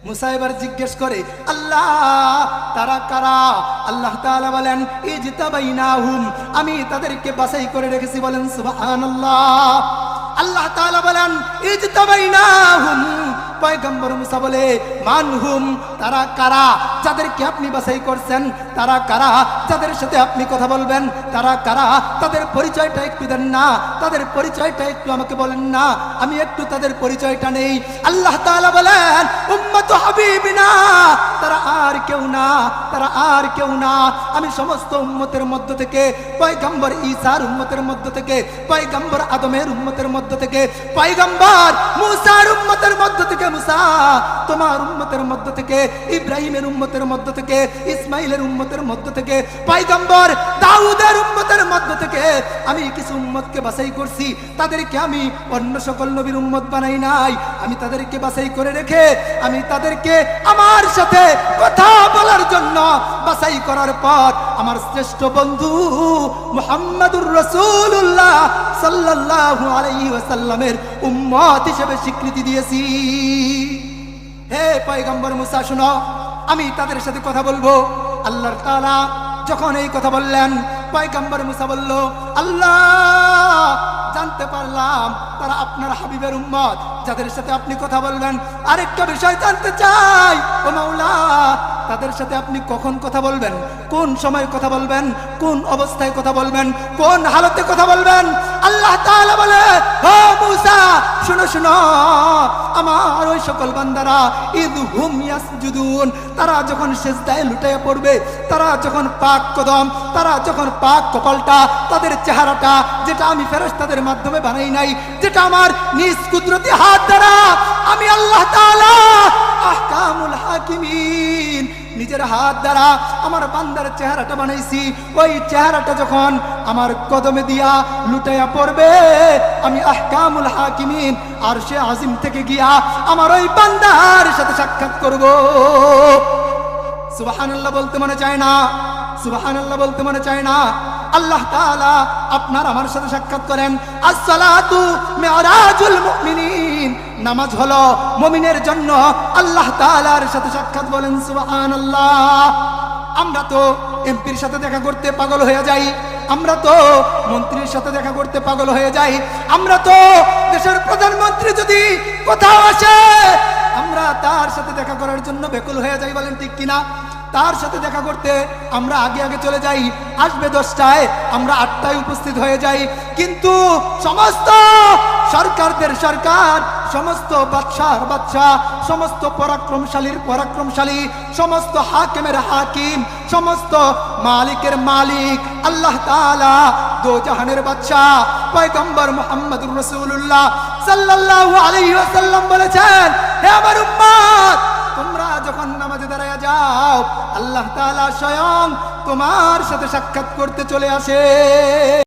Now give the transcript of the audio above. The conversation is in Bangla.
মুসা এবার জিজ্ঞেস করে, আল্লাহ তারা কারা? আল্লাহ তাআলা বলেন, ইজতাবাইনাহুম, আমি তাদেরকে বাছাই করে রেখেছি। বলেন সুবহানাল্লাহ। আল্লাহ তাআলা বলেন ইজতাবাইনাহুম, পয়গম্বর মুসা বলে মানহুম, তারা কারা যাদেরকে আপনি বাছাই করছেন? তারা কারা যাদের সাথে আপনি কথা বলবেন? তারা কারা? তাদের পরিচয়টা একটু দেন না, তাদের পরিচয়টা একটু আমাকে বলেন না, আমি একটু তাদের পরিচয়টা নেই। আল্লাহ তাআলা বলেন উম্মত হাবিবিনা, তারা আর কেউ না, তারা আর কেউ না। আমি সমস্ত উম্মতের মধ্য থেকে, পয়গম্বর ঈসার উম্মতের মধ্য থেকে, পয়গম্বর আদমের উম্মতের মধ্য থেকে, পয়গম্বর মুসার উম্মতের মধ্য থেকে, মুসা তোমার উম্মতের মধ্য থেকে, ইব্রাহিমের উম্মতের মধ্য থেকে, ইসমাইলের উম্মতের মধ্য থেকে, পয়গম্বর দাউদের উম্মতের মধ্য থেকে আমি কিছু উম্মতকে বাছাই করছি। তাদেরকে আমি অন্য সকল নবীর উম্মত বানাই নাই। আমি তাদেরকে বাছাই করে রেখে আমি তাদেরকে আমার সাথে কথা বলার জন্য বাছাই করার পর আমার শ্রেষ্ঠ বন্ধু মুহাম্মাদুর রাসূলুল্লাহ সাল্লাল্লাহু আলাইহি ওয়াসাল্লামের উম্মত হিসেবে স্বীকৃতি দিয়েছি। হে পয়গম্বর মুসা শুনো, আমি তাদের সাথে কথা বলবো। আল্লাহ তাআলা যখন এই কথা বললেন, পয়গম্বর মুসা বলল, আল্লাহ জানতে পারলাম তারা আপনার হাবিবের উম্মত, যাদের সাথে আপনি কথা বলবেন। আরেকটা বিষয় জানতে চাই ও মাওলা, তাদের সাথে আপনি কখন কথা বলবেন, কোন সময় কথা বলবেন, কোন অবস্থায় কথা বলবেন, কোন হালতে কথা বলবেন? আল্লাহ তাআলা বলে, ও মুসা শুনো শুনো, আমার ওই সকল বান্দারা ইদহুম ইয়াসজুদুন, তারা যখন সিজদায় লুটিয়ে পড়বে, তারা যখন পাক কদম, তারা যখন পাক কপালটা, তাদের চেহারাটা যেটা আমি ফেরেশতাদের মাধ্যমে বানাই নাই, যেটা আমার নিজ কুদরতি হাত দ্বারা আমি আল্লাহ তাআলা আহকামুল হাকিমিন নিজের হাত দ্বারা আমার বান্দার চেহারাটা বানাইছি, ওই চেহারাটা যখন আমার কদমে দিয়া লুটাইয়া পড়বে, আমি আহকামুল হাকিমিন আরশে আজিম থেকে গিয়া আমার ওই বান্দার সাথে সাক্ষাৎ করব। সুবহানাল্লাহ বলতে মনে চায় না? সুবহানাল্লাহ বলতে মনে চায় না? আল্লাহ তাআলা আপনার আমার সাথে সাক্ষাৎ করেন। আসসালাতু মিরাজুল মুমিনিন, নামাজ হলো মুমিনের জন্য আল্লাহ তাআলার সাথে সাক্ষাৎ। বলেন সুবহানাল্লাহ। আমরা তো এমপির সাথে দেখা করতে পাগল হয়ে যাই, আমরা তো মন্ত্রীর সাথে দেখা করতে পাগল হয়ে যাই, আমরা তো দেশের প্রধানমন্ত্রী যদি কোথাও আসে আমরা তার সাথে দেখা করার জন্য ব্যাকুল হয়ে যাই। বলেন ঠিক কিনা? তার সাথে দেখা করতে আমরা আগে আগে চলে যাই, আসবে 10টায়, আমরা 8টায় উপস্থিত হয়ে যাই। কিন্তু সমস্ত সরকারদের সরকার, সমস্ত বাদশার বাদশাহ, সমস্ত পরাক্রমশালীর পরাক্রমশালী, সমস্ত হাকিমের হাকিম, সমস্ত মালিকের মালিক আল্লাহ তাআলা, দো জাহানের বাদশাহ পয়গম্বর মুহাম্মদুর রাসূলুল্লাহ সাল্লাল্লাহু আলাইহি ওয়াসাল্লাম বলেছেন, হে আমার উম্মত, তোমরা যখন নামাজে দাঁড়ায়া যাও আল্লাহ তাআলা স্বয়ং তোমার সাথে সাক্ষাৎ করতে চলে আসে।